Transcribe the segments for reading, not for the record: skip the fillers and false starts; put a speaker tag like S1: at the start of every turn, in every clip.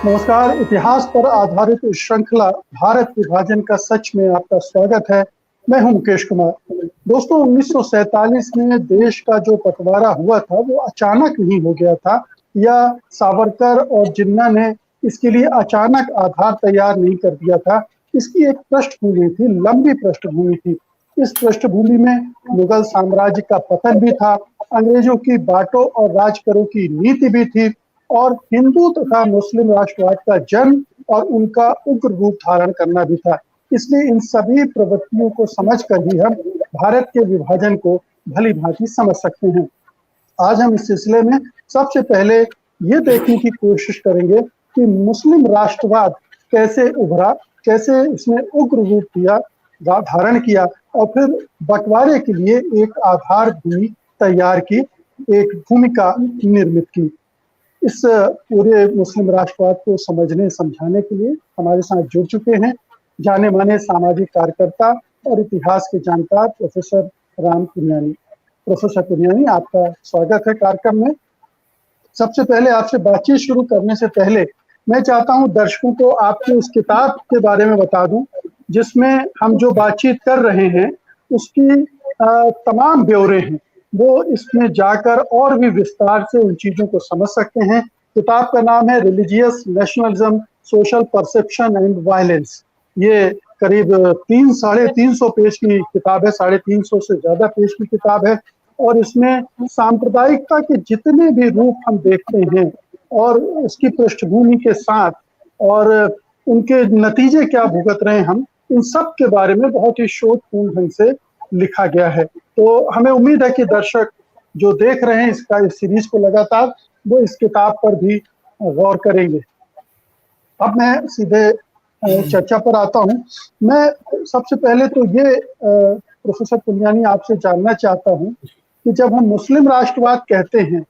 S1: नमस्कार। इतिहास पर आधारित इस श्रृंखला भारत विभाजन का सच में आपका स्वागत है। मैं हूं मुकेश कुमार। दोस्तों, 1947 में देश का जो बंटवारा हुआ था वो अचानक नहीं हो गया था, या सावरकर और जिन्ना ने इसके लिए अचानक आधार तैयार नहीं कर दिया था। इसकी एक पृष्ठभूमि थी, लंबी पृष्ठभूमि थी। इस पृष्ठभूमि में मुगल साम्राज्य का पतन भी था, अंग्रेजों की बांटो और राज करो की नीति भी थी, और हिंदू तथा मुस्लिम राष्ट्रवाद का जन्म और उनका उग्र रूप धारण करना भी था। इसलिए इन सभी प्रवृत्तियों को समझकर ही हम भारत के विभाजन को भली भांति समझ सकते हैं। आज हम इस सिलसिले में सबसे पहले ये देखने की कोशिश करेंगे कि मुस्लिम राष्ट्रवाद कैसे उभरा, कैसे इसने उग्र रूप दिया, धारण किया, और फिर बंटवारे के लिए एक आधार भूमि तैयार की, एक भूमिका निर्मित की। इस पूरे मुस्लिम राष्ट्रवाद को समझने समझाने के लिए हमारे साथ जुड़ चुके हैं जाने माने सामाजिक कार्यकर्ता और इतिहास के जानकार प्रोफेसर राम पुनियानी। प्रोफेसर पुनियानी, आपका स्वागत है कार्यक्रम में। सबसे पहले आपसे बातचीत शुरू करने से पहले मैं चाहता हूं दर्शकों को आपकी उस किताब के बारे में बता दूं जिसमें हम जो बातचीत कर रहे हैं उसकी तमाम ब्यौरे हैं। वो इसमें जाकर और भी विस्तार से उन चीजों को समझ सकते हैं। किताब का नाम है religious nationalism, social perception and violence. ये करीब 300-350 पेज की किताब है, 350 से ज्यादा पेज की किताब है। और इसमें सांप्रदायिकता के जितने भी रूप हम देखते हैं और उसकी पृष्ठभूमि के साथ और उनके नतीजे क्या भुगत रहे हैं हम, इन सब के बारे में बहुत ही शोधपूर्ण ढंग से लिखा गया है। तो हमें उम्मीद है कि दर्शक जो देख रहे हैं इस सीरीज को लगातार, वो इस किताब पर भी गौर करेंगे। अब मैं सीधे चर्चा पर आता हूं। मैं सबसे पहले तो ये प्रोफेसर पुनियानी आपसे जानना चाहता हूं कि जब हम मुस्लिम राष्ट्रवाद कहते हैं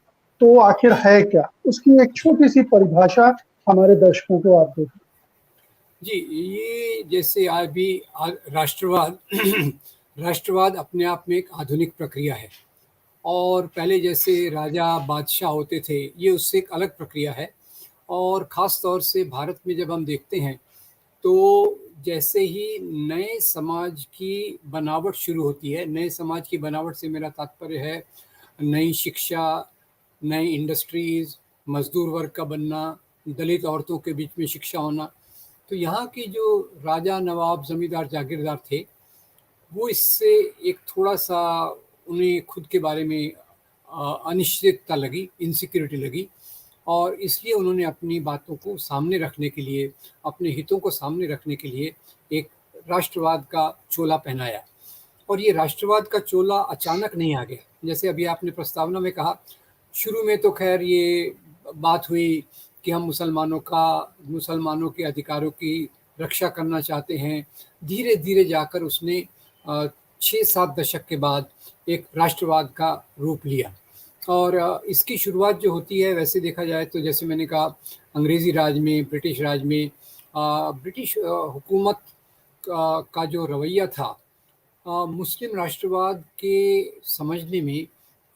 S1: तो आखिर है क्या, उसकी एक छोटी सी परिभाषा हमारे दर्शकों को आप दें।
S2: जी, ये जैसे आज भी राष्ट्रवाद राष्ट्रवाद अपने आप में एक आधुनिक प्रक्रिया है, और पहले जैसे राजा बादशाह होते थे ये उससे एक अलग प्रक्रिया है। और ख़ास तौर से भारत में जब हम देखते हैं तो जैसे ही नए समाज की बनावट शुरू होती है, नए समाज की बनावट से मेरा तात्पर्य है नई शिक्षा, नई इंडस्ट्रीज़, मजदूर वर्ग का बनना, दलित औरतों के बीच में शिक्षा होना। तो यहाँ की जो राजा, नवाब, ज़मींदार, जागीरदार थे वो इससे एक थोड़ा-सा उन्हें खुद के बारे में अनिश्चितता लगी, इनसिक्योरिटी लगी, और इसलिए उन्होंने अपनी बातों को सामने रखने के लिए, अपने हितों को सामने रखने के लिए एक राष्ट्रवाद का चोला पहनाया। और ये राष्ट्रवाद का चोला अचानक नहीं आ गया। जैसे अभी आपने प्रस्तावना में कहा, शुरू में तो खैर ये बात हुई कि हम मुसलमानों के अधिकारों की रक्षा करना चाहते हैं। धीरे धीरे जाकर उसने 6-7 दशक के बाद एक राष्ट्रवाद का रूप लिया। और इसकी शुरुआत जो होती है, वैसे देखा जाए तो जैसे मैंने कहा, अंग्रेज़ी राज में, ब्रिटिश राज में ब्रिटिश हुकूमत का जो रवैया था मुस्लिम राष्ट्रवाद के समझने में,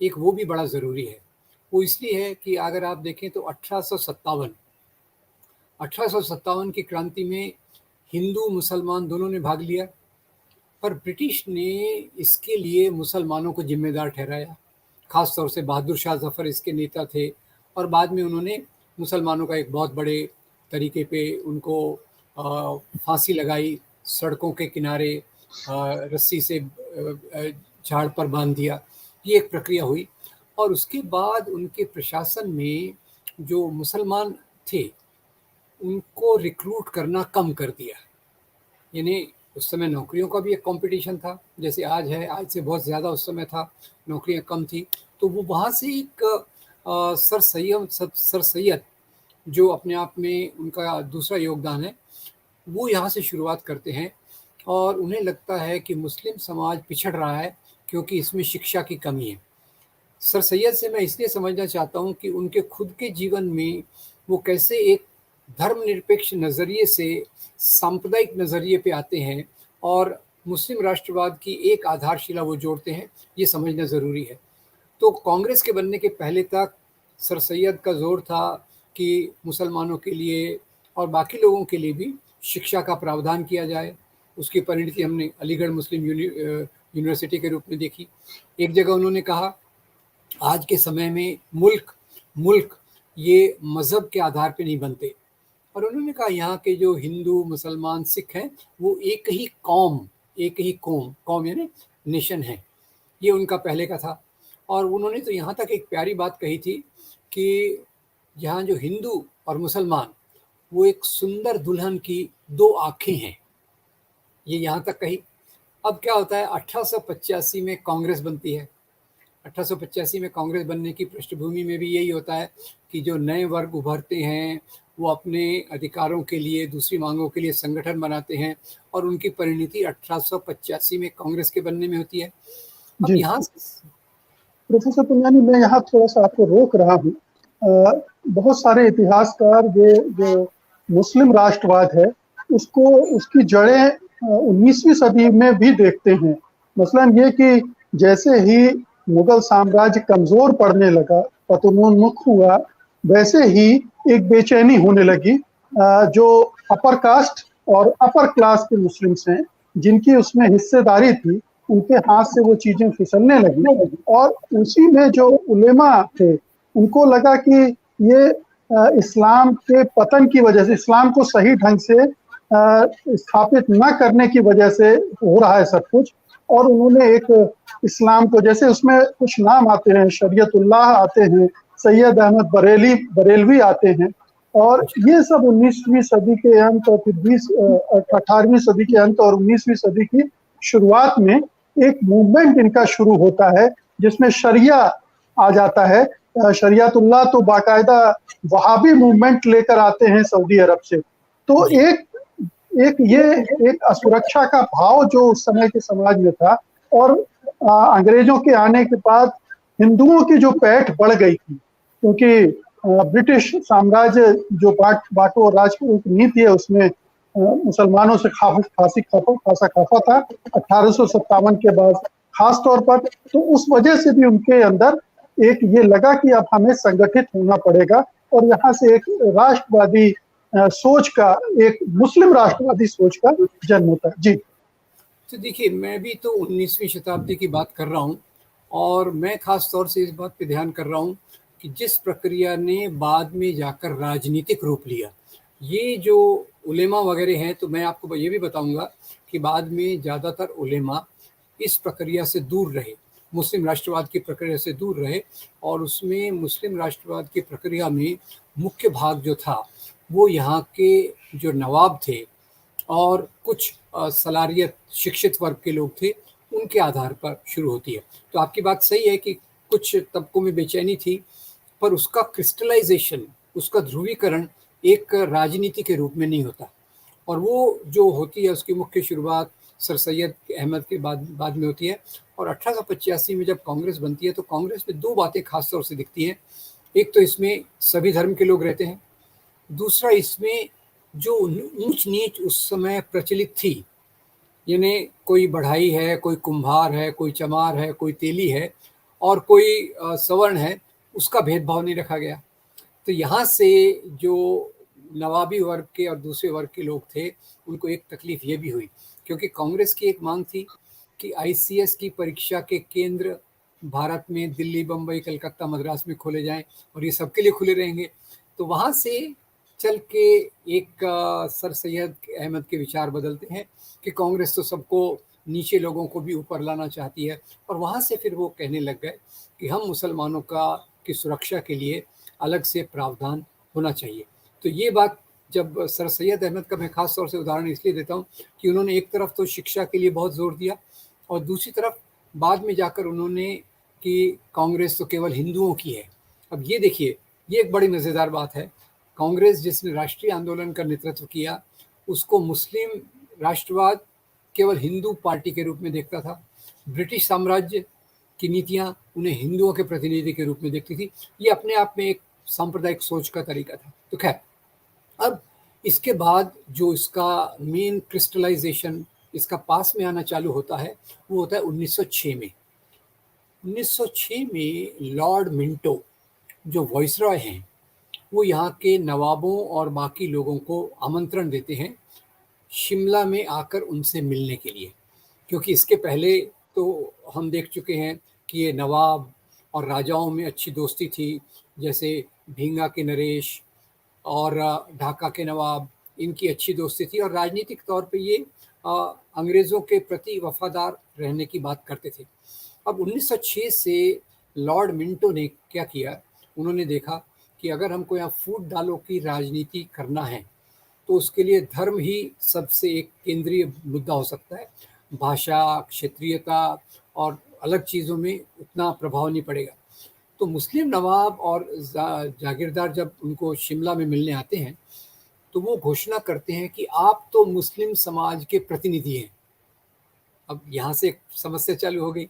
S2: एक वो भी बड़ा ज़रूरी है। वो इसलिए है कि अगर आप देखें तो 1857 की क्रांति में हिंदू मुसलमान दोनों ने भाग लिया, पर ब्रिटिश ने इसके लिए मुसलमानों को जिम्मेदार ठहराया। ख़ास तौर से बहादुर शाह ज़फ़र इसके नेता थे, और बाद में उन्होंने मुसलमानों का एक बहुत बड़े तरीके पे उनको फांसी लगाई, सड़कों के किनारे रस्सी से झाड़ पर बांध दिया। ये एक प्रक्रिया हुई, और उसके बाद उनके प्रशासन में जो मुसलमान थे उनको रिक्रूट करना कम कर दिया। यानी उस समय नौकरियों का भी एक कंपटीशन था, जैसे आज है, आज से बहुत ज़्यादा उस समय था, नौकरियां कम थी। तो वो वहाँ से एक सर सैयद जो अपने आप में उनका दूसरा योगदान है, वो यहाँ से शुरुआत करते हैं। और उन्हें लगता है कि मुस्लिम समाज पिछड़ रहा है क्योंकि इसमें शिक्षा की कमी है। सर सैयद से मैं इसलिए समझना चाहता हूँ कि उनके खुद के जीवन में वो कैसे एक धर्मनिरपेक्ष नज़रिए से सांप्रदायिक नज़रिए पे आते हैं और मुस्लिम राष्ट्रवाद की एक आधारशिला वो जोड़ते हैं, ये समझना ज़रूरी है। तो कांग्रेस के बनने के पहले तक सर सैयद का जोर था कि मुसलमानों के लिए और बाकी लोगों के लिए भी शिक्षा का प्रावधान किया जाए। उसकी परिणति हमने अलीगढ़ मुस्लिम यूनिवर्सिटी के रूप में देखी। एक जगह उन्होंने कहा, आज के समय में मुल्क मुल्क ये मज़हब के आधार पे नहीं बनते, और उन्होंने कहा यहाँ के जो हिंदू, मुसलमान, सिख हैं वो एक ही कौम यानी नेशन है। ये उनका पहले का था। और उन्होंने तो यहाँ तक एक प्यारी बात कही थी कि यहाँ जो हिंदू और मुसलमान, वो एक सुंदर दुल्हन की दो आँखें हैं, ये यहाँ तक कही। अब क्या होता है, 1885 में कांग्रेस बनती है। 1885 में कांग्रेस बनने की पृष्ठभूमि में भी यही होता है कि जो नए वर्ग उभरते हैं वो अपने अधिकारों के लिए, दूसरी मांगों के लिए संगठन बनाते हैं, और उनकी परिणति 1885 में कांग्रेस के बनने में होती है। अब
S1: जी
S2: यहाँ
S1: प्रोफेसर पुनियानी, मैं यहाँ थोड़ा सा आपको रोक रहा हूँ। बहुत सारे इतिहासकार ये जो मुस्लिम राष्ट्रवाद है उसको, उसकी जड़ें 19वीं सदी में भी देखते हैं। मसलन ये कि जैसे ही मुगल साम्राज्य कमजोर पड़ने लगा, पतनोन्मुख हुआ, वैसे ही एक बेचैनी होने लगी। जो अपर कास्ट और अपर क्लास के मुस्लिम्स हैं, जिनकी उसमें हिस्सेदारी थी, उनके हाथ से वो चीजें फिसलने लगी। और उसी में जो उलेमा थे, उनको लगा कि ये इस्लाम के पतन की वजह से, इस्लाम को सही ढंग से स्थापित न करने की वजह से हो रहा है सब कुछ। और उन्होंने एक इस्लाम को, जैसे उसमें कुछ नाम आते हैं, शरीयतुल्लाह आते हैं, सैयद अहमद बरेलवी आते हैं, और ये सब 19वीं सदी के अंत और फिर 18वीं सदी के अंत और 19वीं सदी की शुरुआत में एक मूवमेंट इनका शुरू होता है जिसमें शरिया आ जाता है। शरियतुल्लाह तो बाकायदा वहाबी मूवमेंट लेकर आते हैं सऊदी अरब से। तो एक असुरक्षा का भाव जो उस समय के समाज में था, और अंग्रेजों के आने के बाद हिंदुओं की जो पैठ बढ़ गई थी, क्योंकि ब्रिटिश साम्राज्य जो बांटो और राज की नीति है, उसमें मुसलमानों से खासा खफा था 1857 के बाद खास तौर पर। तो उस वजह से भी उनके अंदर एक ये लगा कि अब हमें संगठित होना पड़ेगा, और यहाँ से एक राष्ट्रवादी सोच का, एक मुस्लिम राष्ट्रवादी सोच का जन्म होता है। जी
S2: तो देखिए, मैं भी तो 19वीं शताब्दी की बात कर रहा हूँ, और मैं खास तौर से इस बात पे ध्यान कर रहा हूँ कि जिस प्रक्रिया ने बाद में जाकर राजनीतिक रूप लिया, ये जो उलेमा वगैरह हैं, तो मैं आपको ये भी बताऊंगा कि बाद में ज़्यादातर उलेमा इस प्रक्रिया से दूर रहे, मुस्लिम राष्ट्रवाद की प्रक्रिया से दूर रहे, और उसमें मुस्लिम राष्ट्रवाद की प्रक्रिया में मुख्य भाग जो था वो यहाँ के जो नवाब थे और कुछ सलारियत शिक्षित वर्ग के लोग थे, उनके आधार पर शुरू होती है। तो आपकी बात सही है कि कुछ तबकों में बेचैनी थी, पर उसका क्रिस्टलाइजेशन, उसका ध्रुवीकरण एक राजनीति के रूप में नहीं होता। और वो जो होती है उसकी मुख्य शुरुआत सर सैयद अहमद के बाद में होती है। और 1885 में जब कांग्रेस बनती है तो कांग्रेस में दो बातें खास तौर से दिखती हैं। एक तो इसमें सभी धर्म के लोग रहते हैं, दूसरा इसमें जो ऊंच नीच उस समय प्रचलित थी, यानी कोई बढ़ाई है, कोई कुम्हार है, कोई चमार है, कोई तेली है और कोई सवर्ण है, उसका भेदभाव नहीं रखा गया। तो यहाँ से जो नवाबी वर्ग के और दूसरे वर्ग के लोग थे, उनको एक तकलीफ ये भी हुई, क्योंकि कांग्रेस की एक मांग थी कि आईसीएस की परीक्षा के केंद्र भारत में दिल्ली, बम्बई, कलकत्ता, मद्रास में खोले जाएं, और ये सबके लिए खुले रहेंगे। तो वहाँ से चल के एक सर सैयद अहमद के विचार बदलते हैं कि कांग्रेस तो सबको, नीचे लोगों को भी ऊपर लाना चाहती है, और वहाँ से फिर वो कहने लग गए कि हम मुसलमानों की सुरक्षा के लिए अलग से प्रावधान होना चाहिए। तो ये बात जब सर सैयद अहमद का मैं खास तौर से उदाहरण इसलिए देता हूँ कि उन्होंने एक तरफ तो शिक्षा के लिए बहुत जोर दिया, और दूसरी तरफ बाद में जाकर उन्होंने कि कांग्रेस तो केवल हिंदुओं की है। अब ये देखिए, ये एक बड़ी मज़ेदार बात है। कांग्रेस जिसने राष्ट्रीय आंदोलन का नेतृत्व किया, उसको मुस्लिम राष्ट्रवाद केवल हिंदू पार्टी के रूप में देखता था। ब्रिटिश साम्राज्य की नीतियाँ उन्हें हिंदुओं के प्रतिनिधि के रूप में देखती थी। ये अपने आप में एक सांप्रदायिक सोच का तरीका था। तो खैर, अब इसके बाद जो इसका मेन क्रिस्टलाइजेशन, इसका पास में आना चालू होता है, वो होता है 1906 में। 1906 में लॉर्ड मिंटो जो वाइसरॉय हैं, वो यहाँ के नवाबों और बाकी लोगों को आमंत्रण देते हैं शिमला में आकर उनसे मिलने के लिए, क्योंकि इसके पहले तो हम देख चुके हैं कि ये नवाब और राजाओं में अच्छी दोस्ती थी, जैसे भींगा के नरेश और ढाका के नवाब, इनकी अच्छी दोस्ती थी और राजनीतिक तौर पे ये अंग्रेज़ों के प्रति वफादार रहने की बात करते थे। अब 1906 से लॉर्ड मिंटो ने क्या किया, उन्होंने देखा कि अगर हमको यहाँ फूट डालो की राजनीति करना है तो उसके लिए धर्म ही सबसे एक केंद्रीय मुद्दा हो सकता है। भाषा, क्षेत्रीयता और अलग चीज़ों में उतना प्रभाव नहीं पड़ेगा। तो मुस्लिम नवाब और जागीरदार जब उनको शिमला में मिलने आते हैं तो वो घोषणा करते हैं कि आप तो मुस्लिम समाज के प्रतिनिधि हैं। अब यहाँ से एक समस्या चालू हो गई,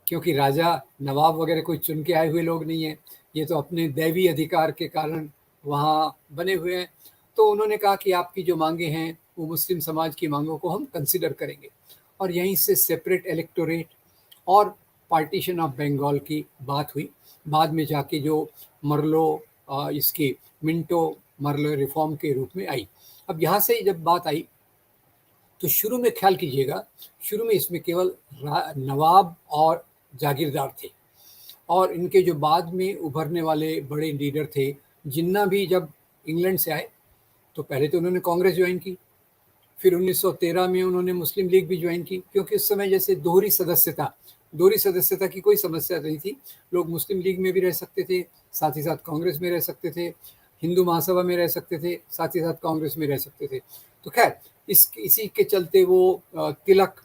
S2: क्योंकि राजा नवाब वगैरह कोई चुन के आए हुए लोग नहीं हैं, ये तो अपने दैवी अधिकार के कारण वहाँ बने हुए हैं। तो उन्होंने कहा कि आपकी जो मांगे हैं वो मुस्लिम समाज की मांगों को हम कंसिडर करेंगे, और यहीं से सेपरेट इलेक्टोरेट और पार्टीशन ऑफ बंगाल की बात हुई। बाद में जाके जो मरलो इसकी मिंटो मरलो रिफॉर्म के रूप में आई। अब यहाँ से जब बात आई तो शुरू में ख्याल कीजिएगा, शुरू में इसमें केवल नवाब और जागीरदार थे, और इनके जो बाद में उभरने वाले बड़े लीडर थे, जिन्ना भी जब इंग्लैंड से आए तो पहले तो उन्होंने कांग्रेस ज्वाइन की, फिर 1913 में उन्होंने मुस्लिम लीग भी ज्वाइन की, क्योंकि उस समय जैसे दोहरी सदस्यता की कोई समस्या नहीं थी। लोग मुस्लिम लीग में भी रह सकते थे, साथ ही साथ कांग्रेस में रह सकते थे, हिंदू महासभा में रह सकते थे, साथ ही साथ कांग्रेस में रह सकते थे। तो खैर इसी के चलते वो तिलक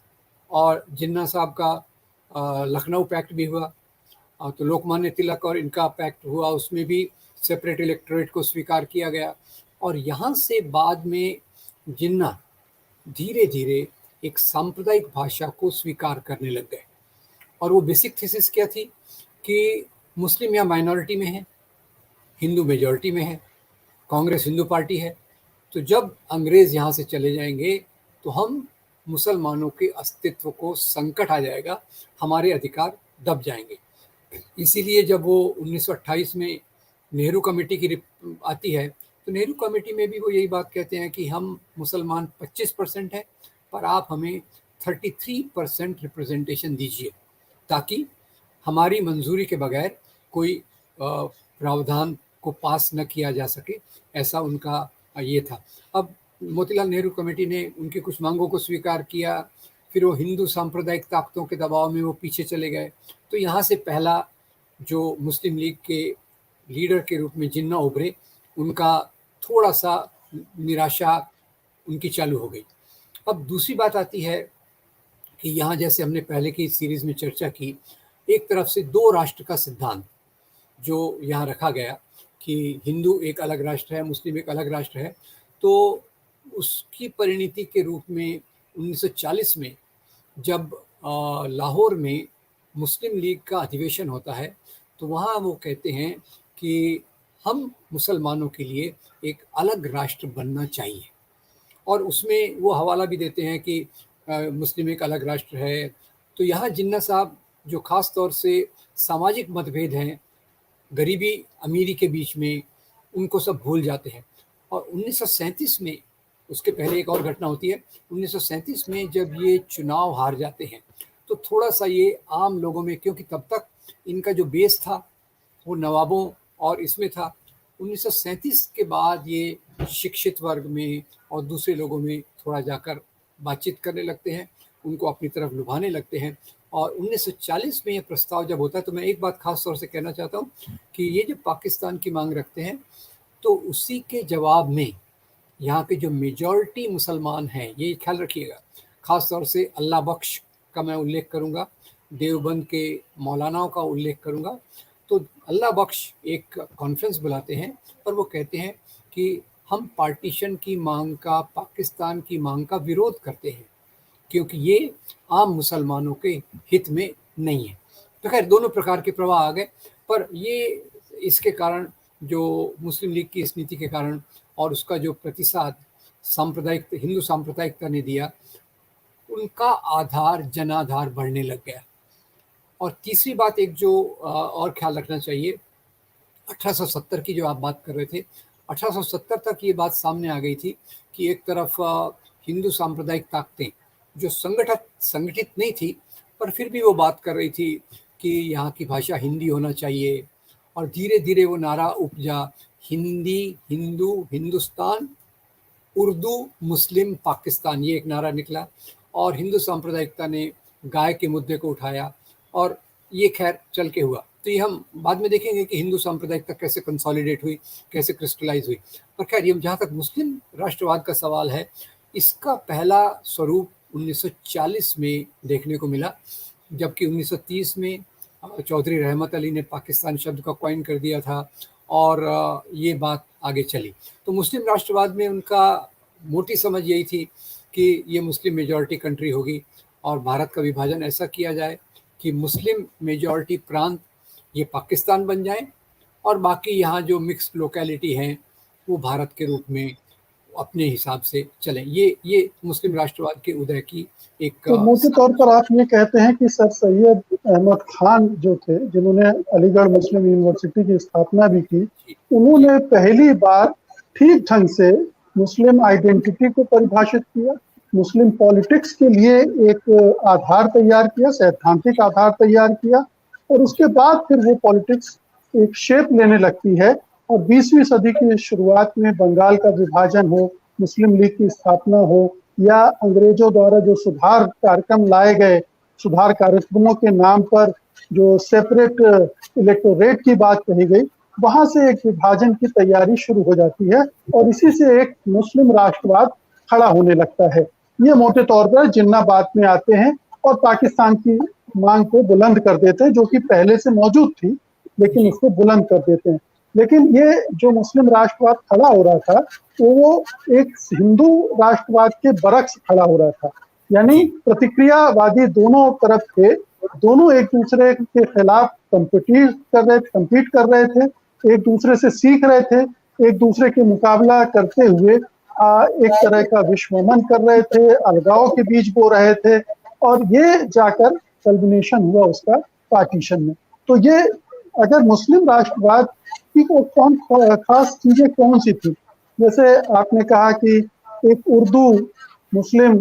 S2: और जिन्ना साहब का लखनऊ पैक्ट भी हुआ। तो लोकमान्य तिलक और इनका पैक्ट हुआ, उसमें भी सेपरेट इलेक्टोरेट को स्वीकार किया गया। और यहाँ से बाद में जिन्ना धीरे धीरे एक सांप्रदायिक भाषा को स्वीकार करने लग गए। और वो बेसिक थीसिस क्या थी कि मुस्लिम या माइनॉरिटी में है, हिंदू मेजॉरिटी में है, कांग्रेस हिंदू पार्टी है, तो जब अंग्रेज़ यहाँ से चले जाएंगे तो हम मुसलमानों के अस्तित्व को संकट आ जाएगा, हमारे अधिकार दब जाएंगे। इसीलिए जब वो 1928 में नेहरू कमेटी की आती है तो नेहरू कमेटी में भी वो यही बात कहते हैं कि हम मुसलमान 25% हैं, पर आप हमें 33% रिप्रेजेंटेशन दीजिए, ताकि हमारी मंजूरी के बगैर कोई प्रावधान को पास न किया जा सके, ऐसा उनका ये था। अब मोतीलाल नेहरू कमेटी ने उनकी कुछ मांगों को स्वीकार किया, फिर वो हिंदू सांप्रदायिक ताकतों के दबाव में वो पीछे चले गए। तो यहाँ से पहला जो मुस्लिम लीग के लीडर के रूप में जिन्ना उभरे, उनका थोड़ा सा निराशा उनकी चालू हो गई। अब दूसरी बात आती है कि यहाँ जैसे हमने पहले की सीरीज़ में चर्चा की, एक तरफ से दो राष्ट्र का सिद्धांत जो यहाँ रखा गया कि हिंदू एक अलग राष्ट्र है, मुस्लिम एक अलग राष्ट्र है, तो उसकी परिणति के रूप में 1940 में जब लाहौर में मुस्लिम लीग का अधिवेशन होता है तो वहाँ वो कहते हैं कि हम मुसलमानों के लिए एक अलग राष्ट्र बनना चाहिए, और उसमें वो हवाला भी देते हैं कि मुस्लिम एक अलग राष्ट्र है। तो यहाँ जिन्ना साहब जो ख़ास तौर से सामाजिक मतभेद हैं, गरीबी अमीरी के बीच में, उनको सब भूल जाते हैं। और 1937 में, उसके पहले एक और घटना होती है, 1937 में जब ये चुनाव हार जाते हैं तो थोड़ा सा ये आम लोगों में, क्योंकि तब तक इनका जो बेस था वो नवाबों और इसमें था, 1937 के बाद ये शिक्षित वर्ग में और दूसरे लोगों में थोड़ा जाकर बातचीत करने लगते हैं, उनको अपनी तरफ लुभाने लगते हैं। और 1940 में ये प्रस्ताव जब होता है तो मैं एक बात खास तौर से कहना चाहता हूँ कि ये जब पाकिस्तान की मांग रखते हैं तो उसी के जवाब में यहाँ के जो मेजॉरिटी मुसलमान हैं, ये ख्याल रखिएगा, ख़ास तौर से अल्लाह बख्श का मैं उल्लेख करूँगा, देवबंद के मौलानाओं का उल्लेख करूँगा। तो अल्लाह बख्श एक कॉन्फ्रेंस बुलाते हैं और वो कहते हैं कि हम पार्टीशन की मांग का, पाकिस्तान की मांग का विरोध करते हैं, क्योंकि ये आम मुसलमानों के हित में नहीं है। तो खैर दोनों प्रकार के प्रवाह आ गए, पर ये इसके कारण जो मुस्लिम लीग की इस नीति के कारण और उसका जो प्रतिसाद सांप्रदायिक हिंदू सांप्रदायिकता ने दिया, उनका आधार जनाधार बढ़ने लग गया। और तीसरी बात एक जो और ख्याल रखना चाहिए, 1870 की जो आप बात कर रहे थे, 1870 तक ये बात सामने आ गई थी कि एक तरफ हिंदू सांप्रदायिक ताकतें जो संगठित नहीं थी, पर फिर भी वो बात कर रही थी कि यहाँ की भाषा हिंदी होना चाहिए, और धीरे धीरे वो नारा उपजा, हिंदी, हिंदू, हिंदुस्तान, उर्दू, मुस्लिम, पाकिस्तान, ये एक नारा निकला। और हिंदू सांप्रदायिकता ने गाय के मुद्दे को उठाया, और ये खैर चल के हुआ। तो ये हम बाद में देखेंगे कि हिंदू सांप्रदायिकता कैसे कंसोलिडेट हुई, कैसे क्रिस्टलाइज हुई। पर खैर, ये जहाँ तक मुस्लिम राष्ट्रवाद का सवाल है, इसका पहला स्वरूप 1940 में देखने को मिला, जबकि 1930 में चौधरी रहमत अली ने पाकिस्तान शब्द का कॉइन कर दिया था, और ये बात आगे चली। तो मुस्लिम राष्ट्रवाद में उनका मोटी समझ यही थी कि ये मुस्लिम मेजॉरिटी कंट्री होगी, और भारत का विभाजन ऐसा किया जाए कि मुस्लिम मेजॉरिटी प्रांत ये पाकिस्तान बन जाए, और बाकी यहाँ जो मिक्स्ड लोकेलिटी हैं वो भारत के रूप में अपने हिसाब से चलें। ये मुस्लिम राष्ट्रवाद के उदय की एक
S1: तो मोटे तौर पर आप ये कहते हैं कि सर सैयद अहमद खान जो थे, जिन्होंने अलीगढ़ मुस्लिम यूनिवर्सिटी की स्थापना भी की, उन्होंने पहली बार ठीक ढंग से मुस्लिम आइडेंटिटी को परिभाषित किया, मुस्लिम पॉलिटिक्स के लिए एक आधार तैयार किया, सैद्धांतिक आधार तैयार किया, और उसके बाद फिर वो पॉलिटिक्स एक शेप लेने लगती है। और 20वीं सदी की शुरुआत में बंगाल का विभाजन हो, मुस्लिम लीग की स्थापना हो, या अंग्रेजों द्वारा जो सुधार कार्यक्रम लाए गए, सुधार कार्यक्रमों के नाम पर जो सेपरेट इलेक्टोरेट की बात कही गई, वहां से एक विभाजन की तैयारी शुरू हो जाती है, और इसी से एक मुस्लिम राष्ट्रवाद खड़ा होने लगता है। ये मोटे तौर पर जिन्ना बात में आते हैं और पाकिस्तान की मांग को बुलंद कर देते हैं, जो कि पहले से मौजूद थी, लेकिन उसको बुलंद कर देते हैं। लेकिन ये जो मुस्लिम राष्ट्रवाद खड़ा हो रहा था, वो एक हिंदू राष्ट्रवाद के बरक्स खड़ा हो रहा था, यानी प्रतिक्रियावादी दोनों तरफ थे, दोनों एक दूसरे के खिलाफ कंपीट कर रहे थे, एक दूसरे से सीख रहे थे, एक दूसरे के मुकाबला करते हुए एक तरह का विश्वमन कर रहे थे, अलगाव के बीज बो रहे थे, और ये जाकर कल्मिनेशन हुआ उसका पार्टीशन में। तो ये अगर मुस्लिम राष्ट्रवाद की कौन खास चीजें कौन सी थी, जैसे आपने कहा कि एक उर्दू मुस्लिम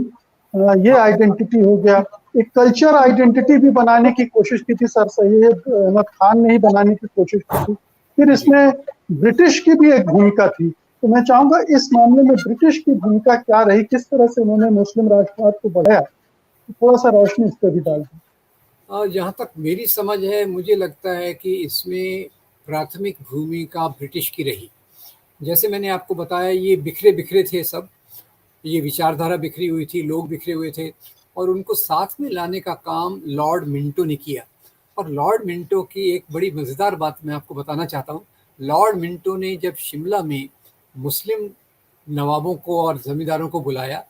S1: ये आइडेंटिटी हो गया, एक कल्चर आइडेंटिटी भी बनाने की कोशिश की थी सर सैयद अहमद खान ने ही बनाने की कोशिश की थी। फिर इसमें ब्रिटिश की भी एक भूमिका थी। तो मैं चाहूंगा इस मामले में ब्रिटिश की भूमिका क्या रही, किस तरह से उन्होंने मुस्लिम राष्ट्रवाद को बढ़ाया, थोड़ा सा रोशनी इस पर भी डाल दें।
S2: जहाँ तक मेरी समझ है, मुझे लगता है कि इसमें प्राथमिक भूमिका ब्रिटिश की रही। जैसे मैंने आपको बताया, ये बिखरे बिखरे थे सब, ये विचारधारा बिखरी हुई थी, लोग बिखरे हुए थे, और उनको साथ में लाने का काम लॉर्ड मिंटो ने किया। और लॉर्ड मिंटो की एक बड़ी मज़ेदार बात मैं आपको बताना चाहता हूँ। लॉर्ड मिंटो ने जब शिमला में मुस्लिम नवाबों को और ज़मींदारों को बुलाया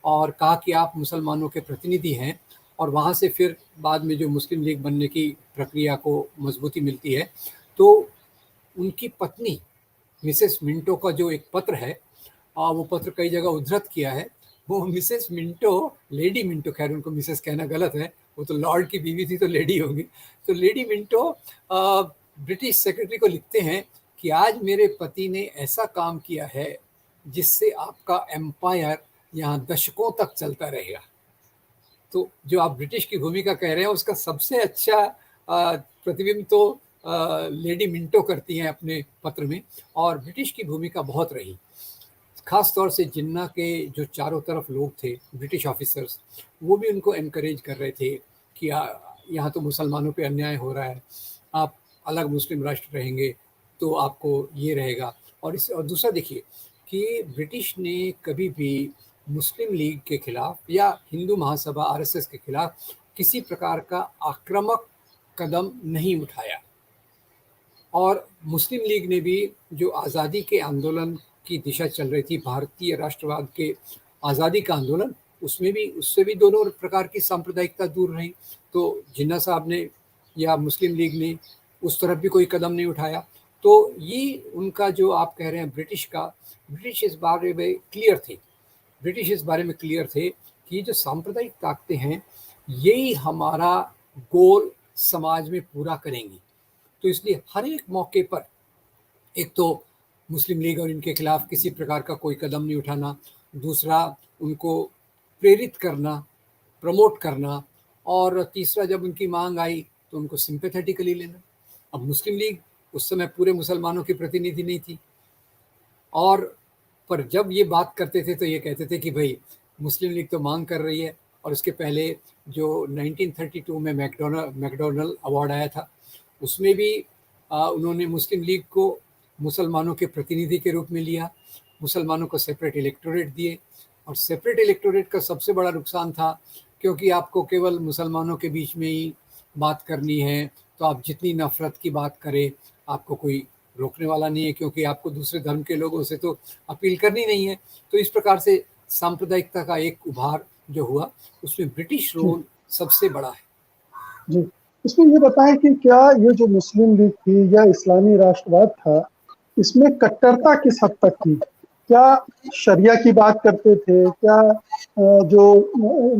S2: और कहा कि आप मुसलमानों के प्रतिनिधि हैं, और वहाँ से फिर बाद में जो मुस्लिम लीग बनने की प्रक्रिया को मजबूती मिलती है, तो उनकी पत्नी मिसेस मिंटो का जो एक पत्र है, वो पत्र कई जगह उद्धृत किया है। वो मिसेस मिंटो, लेडी मिंटो, खैर उनको मिसेस कहना गलत है, वो तो लॉर्ड की बीवी थी तो लेडी होगी। तो लेडी मिंटो ब्रिटिश सेक्रेटरी को लिखते हैं कि आज मेरे पति ने ऐसा काम किया है जिससे आपका एम्पायर यहाँ दशकों तक चलता रहेगा। तो जो आप ब्रिटिश की भूमिका कह रहे हैं, उसका सबसे अच्छा प्रतिबिंब तो लेडी मिंटो करती हैं अपने पत्र में, और ब्रिटिश की भूमिका बहुत रही। ख़ास तौर से जिन्ना के जो चारों तरफ लोग थे, ब्रिटिश ऑफिसर्स, वो भी उनको एनकरेज कर रहे थे कि यहाँ तो मुसलमानों पे अन्याय हो रहा है, आप अलग मुस्लिम राष्ट्र रहेंगे तो आपको ये रहेगा। और दूसरा देखिए कि ब्रिटिश ने कभी भी मुस्लिम लीग के खिलाफ या हिंदू महासभा आरएसएस के खिलाफ किसी प्रकार का आक्रामक कदम नहीं उठाया। और मुस्लिम लीग ने भी जो आज़ादी के आंदोलन की दिशा चल रही थी, भारतीय राष्ट्रवाद के आज़ादी का आंदोलन, उसमें भी उससे भी दोनों प्रकार की सांप्रदायिकता दूर रही। तो जिन्ना साहब ने या मुस्लिम लीग ने उस तरफ भी कोई कदम नहीं उठाया। तो ये उनका जो आप कह रहे हैं ब्रिटिश इस बारे में क्लियर थे, ब्रिटिश इस बारे में क्लियर थे कि जो सांप्रदायिक ताकतें हैं, यही हमारा गोल समाज में पूरा करेंगी। तो इसलिए हर एक मौके पर एक तो मुस्लिम लीग और इनके खिलाफ किसी प्रकार का कोई कदम नहीं उठाना, दूसरा उनको प्रेरित करना, प्रमोट करना, और तीसरा जब उनकी मांग आई तो उनको सिंपैथेटिकली लेना। अब मुस्लिम लीग उस समय पूरे मुसलमानों की प्रतिनिधि नहीं थी, और पर जब ये बात करते थे तो ये कहते थे कि भाई मुस्लिम लीग तो मांग कर रही है। और उसके पहले जो 1932 में मैकडोनल अवार्ड आया था, उसमें भी उन्होंने मुस्लिम लीग को मुसलमानों के प्रतिनिधि के रूप में लिया, मुसलमानों को सेपरेट इलेक्टोरेट दिए। और सेपरेट इलेक्टोरेट का सबसे बड़ा नुकसान था, क्योंकि आपको केवल मुसलमानों के बीच में ही बात करनी है, तो आप जितनी नफ़रत की बात करें आपको कोई रोकने वाला नहीं है, क्योंकि आपको दूसरे धर्म के लोगों से तो अपील करनी नहीं है। तो इस प्रकार से सांप्रदायिकता का एक उभार जो हुआ, उसमें ब्रिटिश
S1: जी
S2: रोल सबसे बड़ा है।
S1: जी। इसमें ये बताएं कि क्या ये जो मुस्लिम लीग थी या इस्लामी राष्ट्रवाद था, इसमें कट्टरता किस हद तक थी? क्या शरिया की बात करते थे? क्या जो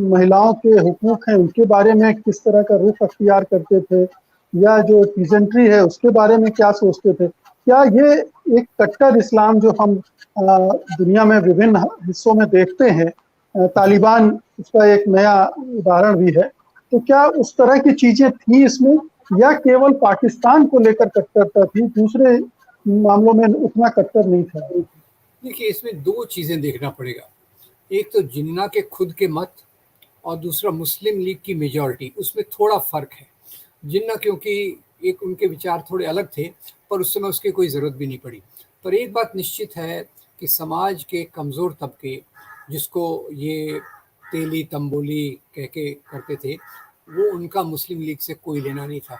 S1: महिलाओं के हुकूक हैं उनके बारे में किस तरह का रुख अख्तियार करते थे? या जो पीजेंट्री है उसके बारे में क्या सोचते थे? क्या ये एक कट्टर इस्लाम जो हम दुनिया में विभिन्न हिस्सों में देखते हैं, तालिबान उसका एक नया उदाहरण भी है, तो क्या उस तरह की चीजें थी इसमें, या केवल पाकिस्तान को लेकर कट्टरता थी, दूसरे मामलों में उतना कट्टर नहीं था?
S2: देखिए, इसमें दो चीज़ें देखना पड़ेगा। एक तो जिन्ना के खुद के मत, और दूसरा मुस्लिम लीग की मेजॉरिटी, उसमें थोड़ा फ़र्क है। जिन्ना क्योंकि एक उनके विचार थोड़े अलग थे, पर उस समय उसकी कोई ज़रूरत भी नहीं पड़ी। पर एक बात निश्चित है कि समाज के कमज़ोर तबके, जिसको ये तेली तंबोली कह के करते थे, वो उनका मुस्लिम लीग से कोई लेना नहीं था।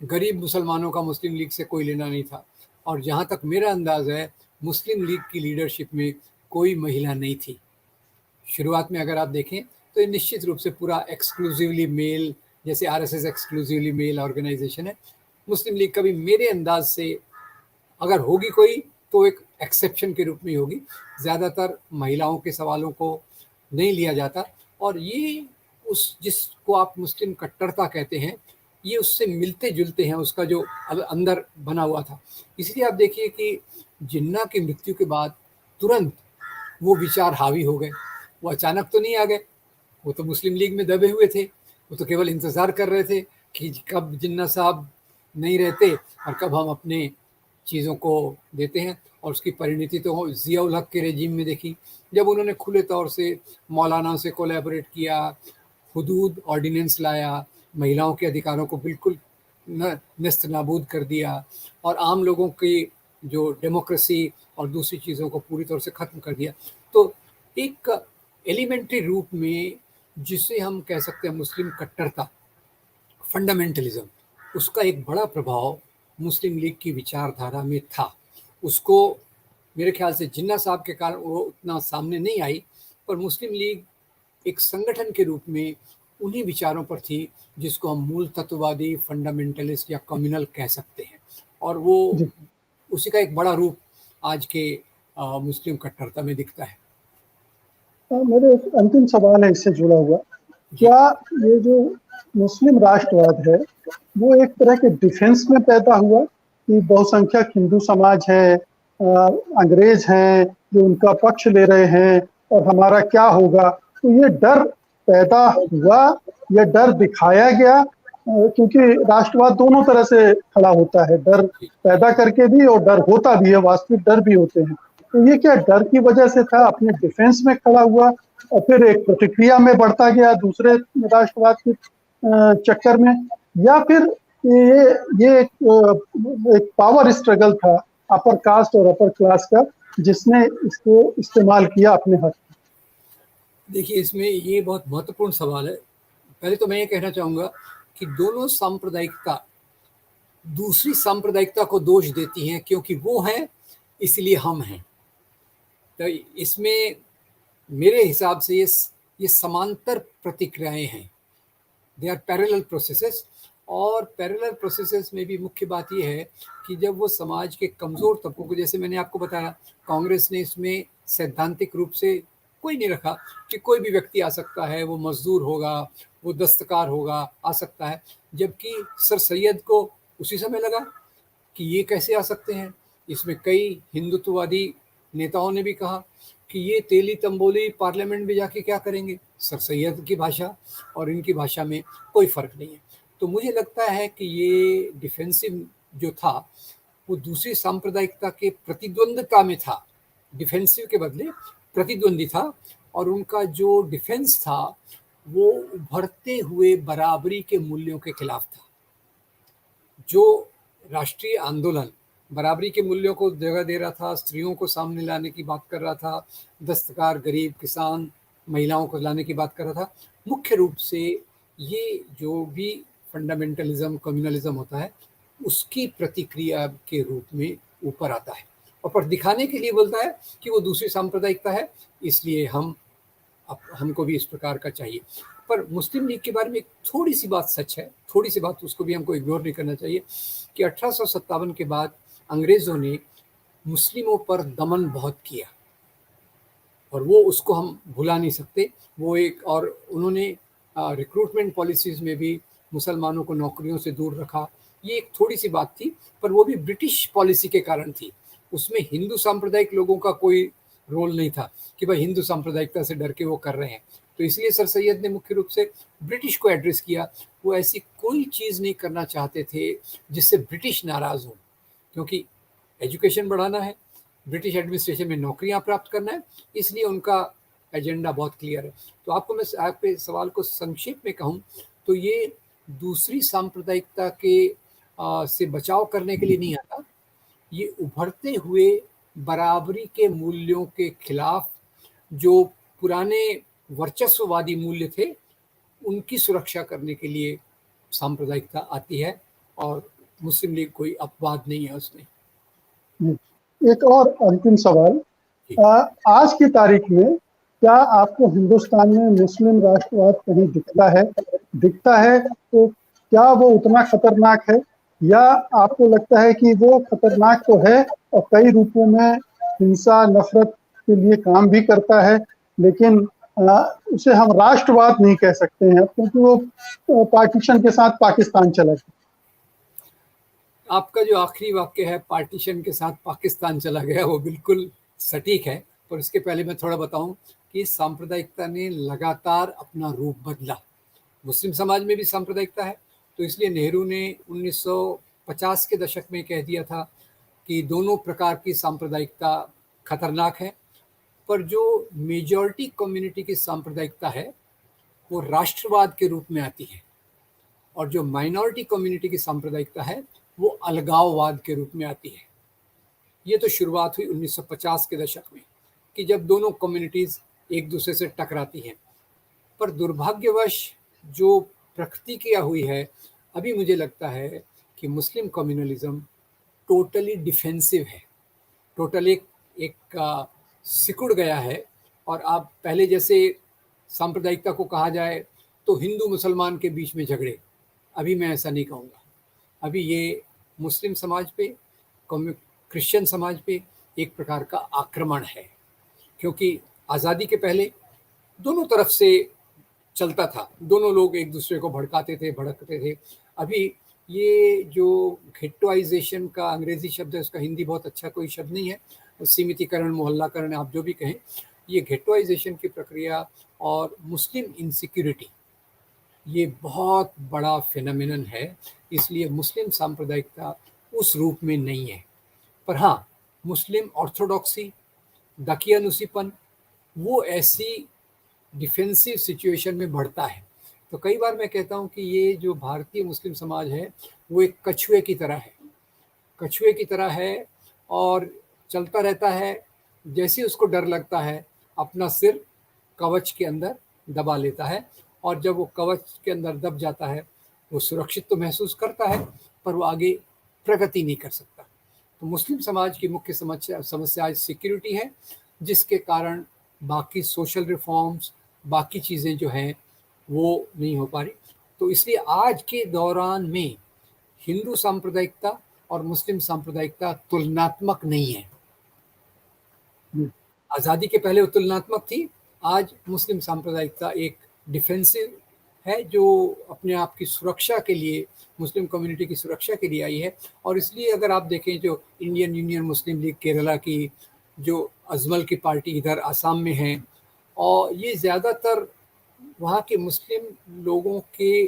S2: गरीब मुसलमानों का मुस्लिम लीग से कोई लेना नहीं था। और जहाँ तक मेरा अंदाज़ है, मुस्लिम लीग की लीडरशिप में कोई महिला नहीं थी। शुरुआत में अगर आप देखें तो ये निश्चित रूप से पूरा एक्सक्लूसिवली मेल, जैसे आरएसएस एक्सक्लूसिवली मेल ऑर्गेनाइजेशन है। मुस्लिम लीग कभी मेरे अंदाज से अगर होगी कोई तो एक एक्सेप्शन के रूप में होगी। ज़्यादातर महिलाओं के सवालों को नहीं लिया जाता, और ये उस जिसको आप मुस्लिम कट्टरता कहते हैं, ये उससे मिलते जुलते हैं, उसका जो अंदर बना हुआ था। इसलिए आप देखिए कि जिन्ना की मृत्यु के बाद तुरंत वो विचार हावी हो गए। वो अचानक तो नहीं आ गए, वो तो मुस्लिम लीग में दबे हुए थे। वो तो केवल इंतज़ार कर रहे थे कि कब जिन्ना साहब नहीं रहते और कब हम अपने चीज़ों को देते हैं। और उसकी परिणति तो ज़िया उल हक के रेजिम में देखी, जब उन्होंने खुले तौर से मौलाना से कोलैबोरेट किया, हुदूद ऑर्डिनेंस लाया, महिलाओं के अधिकारों को बिल्कुल नेस्त नाबूद कर दिया, और आम लोगों की जो डेमोक्रेसी और दूसरी चीज़ों को पूरी तरह से ख़त्म कर दिया। तो एक एलिमेंट्री रूप में जिसे हम कह सकते हैं मुस्लिम कट्टरता, फंडामेंटलिज्म, उसका एक बड़ा प्रभाव मुस्लिम लीग की विचारधारा में था। उसको मेरे ख्याल से जिन्ना साहब के कारण वो उतना सामने नहीं आई, पर मुस्लिम लीग एक संगठन के रूप में उन्हीं विचारों पर थी जिसको हम मूल तत्ववादी, फंडामेंटलिस्ट या कम्युनल कह सकते हैं। और वो
S1: जी।
S2: उसी का एक बड़ा रूप आज के मुस्लिम कट्टरता में दिखता है।
S1: मेरे एक अंतिम सवाल है इससे जुड़ा हुआ,
S2: जी।
S1: क्या ये जो मुस्लिम राष्ट्रवाद है वो एक तरह के डिफेंस में पैदा हुआ कि बहुसंख्यक हिंदू समाज है, अंग्रेज हैं जो उनका पक्ष ले रहे हैं और हमारा क्या होगा, तो ये डर पैदा हुआ या डर दिखाया गया? क्योंकि राष्ट्रवाद दोनों तरह से खड़ा होता है, डर पैदा करके भी और डर होता भी है, वास्तविक डर भी होते हैं। तो ये क्या डर की वजह से था, अपने डिफेंस में खड़ा हुआ और फिर एक प्रतिक्रिया में बढ़ता गया दूसरे राष्ट्रवाद के चक्कर में, या फिर ये एक पावर स्ट्रगल था अपर कास्ट और अपर क्लास का जिसने इसको इस्तेमाल किया अपने हक में?
S2: देखिए, इसमें ये बहुत महत्वपूर्ण सवाल है। पहले तो मैं ये कहना चाहूँगा कि दोनों सांप्रदायिकता दूसरी सांप्रदायिकता को दोष देती हैं, क्योंकि वो हैं इसलिए हम हैं। तो इसमें मेरे हिसाब से ये समांतर प्रतिक्रियाएं हैं, दे आर पैरेलल प्रोसेसेस। और पैरेलल प्रोसेसेस में भी मुख्य बात यह है कि जब वो समाज के कमज़ोर तबकों को, जैसे मैंने आपको बताया, कांग्रेस ने इसमें सैद्धांतिक रूप से कोई नहीं रखा कि कोई भी व्यक्ति आ सकता है, वो मजदूर होगा, वो दस्तकार होगा, आ सकता है। जबकि सर सैयद को उसी समय लगा कि ये कैसे आ सकते हैं, इसमें कई हिंदुत्ववादी नेताओं ने भी कहा कि ये तेली तंबोली पार्लियामेंट में जाके क्या करेंगे, सर सैयद की भाषा और इनकी भाषा में कोई फ़र्क नहीं है। तो मुझे लगता है कि ये डिफेंसिव जो था वो दूसरी सांप्रदायिकता के प्रतिद्वंद्विता में था, डिफेंसिव के बदले प्रतिद्वंदी था, और उनका जो डिफेंस था वो उभरते हुए बराबरी के मूल्यों के खिलाफ था। जो राष्ट्रीय आंदोलन बराबरी के मूल्यों को जगह दे रहा था, स्त्रियों को सामने लाने की बात कर रहा था, दस्तकार, गरीब, किसान, महिलाओं को लाने की बात कर रहा था, मुख्य रूप से ये जो भी फंडामेंटलिज्म, कम्युनलिज्म होता है उसकी प्रतिक्रिया के रूप में ऊपर आता है, और पर दिखाने के लिए बोलता है कि वो दूसरी सांप्रदायिकता है, इसलिए हमको भी इस प्रकार का चाहिए। पर मुस्लिम लीग के बारे में एक थोड़ी सी बात सच है, थोड़ी सी बात, उसको भी हमको इग्नोर नहीं करना चाहिए कि 1857 के बाद अंग्रेज़ों ने मुस्लिमों पर दमन बहुत किया, और वो उसको हम भुला नहीं सकते। वो एक, और उन्होंने रिक्रूटमेंट पॉलिसीज़ में भी मुसलमानों को नौकरियों से दूर रखा। ये एक थोड़ी सी बात थी, पर वो भी ब्रिटिश पॉलिसी के कारण थी। उसमें हिंदू सांप्रदायिक लोगों का कोई रोल नहीं था कि भाई हिंदू सांप्रदायिकता से डर के वो कर रहे हैं। तो इसलिए सर सैयद ने मुख्य रूप से ब्रिटिश को एड्रेस किया। वो ऐसी कोई चीज़ नहीं करना चाहते थे जिससे ब्रिटिश नाराज़ हों, क्योंकि एजुकेशन बढ़ाना है, ब्रिटिश एडमिनिस्ट्रेशन में नौकरियां प्राप्त करना है, इसलिए उनका एजेंडा बहुत क्लियर है। तो आपको मैं आपके सवाल को संक्षेप में कहूँ तो ये दूसरी सांप्रदायिकता के से बचाव करने के लिए नहीं आता, ये उभरते हुए बराबरी के मूल्यों के खिलाफ जो पुराने वर्चस्ववादी मूल्य थे उनकी सुरक्षा करने के लिए सांप्रदायिकता आती है, और मुस्लिम लीग कोई अपवाद नहीं है उसमें।
S1: एक और अंतिम सवाल,
S2: जी।
S1: आज की तारीख में क्या आपको हिंदुस्तान में मुस्लिम राष्ट्रवाद कहीं दिखता है तो क्या वो उतना खतरनाक है, या आपको लगता है कि वो खतरनाक तो है और कई रूपों में हिंसा, नफरत के लिए काम भी करता है, लेकिन उसे हम राष्ट्रवाद नहीं कह सकते हैं क्योंकि वो पार्टीशन के साथ पाकिस्तान चला गया।
S2: आपका जो आखिरी वाक्य है, पार्टीशन के साथ पाकिस्तान चला गया, वो बिल्कुल सटीक है। पर उसके पहले मैं थोड़ा बताऊं कि सांप्रदायिकता ने लगातार अपना रूप बदला। मुस्लिम समाज में भी सांप्रदायिकता है, तो इसलिए नेहरू ने 1950 के दशक में कह दिया था कि दोनों प्रकार की सांप्रदायिकता खतरनाक है, पर जो मेजॉरिटी कम्युनिटी की सांप्रदायिकता है वो राष्ट्रवाद के रूप में आती है, और जो माइनॉरिटी कम्युनिटी की सांप्रदायिकता है वो अलगाववाद के रूप में आती है। ये तो शुरुआत हुई 1950 के दशक में कि जब दोनों कम्युनिटीज़ एक दूसरे से टकराती हैं। पर दुर्भाग्यवश जो प्रतिक्रिया हुई है, अभी मुझे लगता है कि मुस्लिम कम्युनलिज्म टोटली डिफेंसिव है, टोटली एक सिकुड़ गया है। और आप पहले जैसे सांप्रदायिकता को कहा जाए तो हिंदू मुसलमान के बीच में झगड़े, अभी मैं ऐसा नहीं कहूँगा। अभी ये मुस्लिम समाज पे, क्रिश्चियन समाज पे एक प्रकार का आक्रमण है, क्योंकि आज़ादी के पहले दोनों तरफ से चलता था, दोनों लोग एक दूसरे को भड़कते थे। अभी ये जो घेटोइजेशन का अंग्रेजी शब्द है, उसका हिंदी बहुत अच्छा कोई शब्द नहीं है, सीमितीकरण, मोहल्लाकरण, आप जो भी कहें, ये घेटोइजेशन की प्रक्रिया और मुस्लिम इनसिक्योरिटी, ये बहुत बड़ा फिनोमिनन है। इसलिए मुस्लिम सांप्रदायिकता उस रूप में नहीं है। पर हाँ, मुस्लिम ऑर्थोडॉक्सी, दकियानुसीपन, वो ऐसी डिफेंसिव सिचुएशन में बढ़ता है। तो कई बार मैं कहता हूँ कि ये जो भारतीय मुस्लिम समाज है वो एक कछुए की तरह है, कछुए की तरह है, और चलता रहता है। जैसे उसको डर लगता है अपना सिर कवच के अंदर दबा लेता है, और जब वो कवच के अंदर दब जाता है वो सुरक्षित तो महसूस करता है, पर वो आगे प्रगति नहीं कर सकता। तो मुस्लिम समाज की मुख्य समस्या सिक्योरिटी है, जिसके कारण बाकी सोशल रिफॉर्म्स, बाकी चीज़ें जो हैं वो नहीं हो पा रही। तो इसलिए आज के दौरान में हिंदू सांप्रदायिकता और मुस्लिम सांप्रदायिकता तुलनात्मक नहीं है। आज़ादी के पहले वो तुलनात्मक थी, आज मुस्लिम सांप्रदायिकता एक डिफेंसिव है जो अपने आप की सुरक्षा के लिए, मुस्लिम कम्युनिटी की सुरक्षा के लिए आई है। और इसलिए अगर आप देखें जो इंडियन यूनियन मुस्लिम लीग केरला की जो अजमल की पार्टी इधर आसाम में है, और ये ज़्यादातर वहाँ के मुस्लिम लोगों के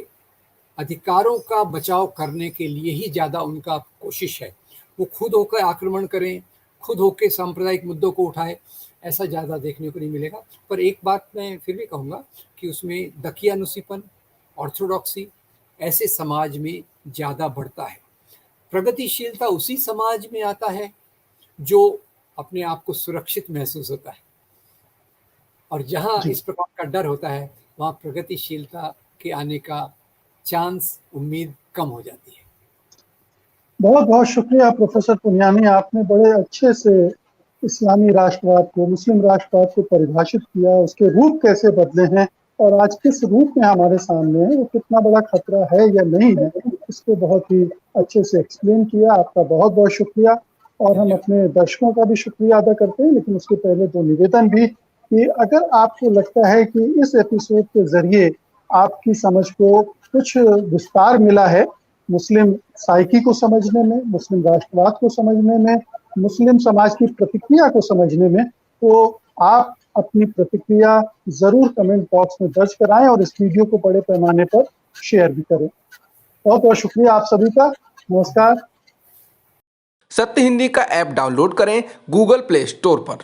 S2: अधिकारों का बचाव करने के लिए ही ज़्यादा उनका कोशिश है। वो खुद होकर आक्रमण करें, खुद होकर सांप्रदायिक मुद्दों को उठाए, ऐसा ज़्यादा देखने को नहीं मिलेगा। पर एक बात मैं फिर भी कहूँगा कि उसमें दकियानुसीपन, ऑर्थोडॉक्सी ऐसे समाज में ज़्यादा बढ़ता है। प्रगतिशीलता उसी समाज में आता है जो अपने आप को सुरक्षित महसूस होता है, और जहाँ
S1: जी,
S2: इस प्रकार का डर होता है वहाँ प्रगतिशीलता के आने का चांस, उम्मीद कम हो जाती है।
S1: बहुत बहुत शुक्रिया प्रोफेसर पुनियानी, आपने बड़े अच्छे से इस्लामी राष्ट्रवाद को, मुस्लिम राष्ट्रवाद को परिभाषित किया, उसके रूप कैसे बदले हैं और आज किस रूप में हमारे सामने है, वो कितना बड़ा खतरा है या नहीं है, इसको बहुत ही अच्छे से एक्सप्लेन किया। आपका बहुत बहुत शुक्रिया। और हम अपने दर्शकों का भी शुक्रिया अदा करते हैं, लेकिन उसके पहले दो निवेदन भी कि अगर आपको लगता है कि इस एपिसोड के जरिए आपकी समझ को कुछ विस्तार मिला है मुस्लिम साइकी को समझने में, मुस्लिम राष्ट्रवाद को समझने में, मुस्लिम समाज की प्रतिक्रिया को समझने में, तो आप अपनी प्रतिक्रिया जरूर कमेंट बॉक्स में दर्ज कराएं और इस वीडियो को बड़े पैमाने पर शेयर भी करें। बहुत बहुत शुक्रिया आप सभी का। नमस्कार।
S3: सत्य हिंदी का ऐप डाउनलोड करें गूगल प्ले स्टोर पर।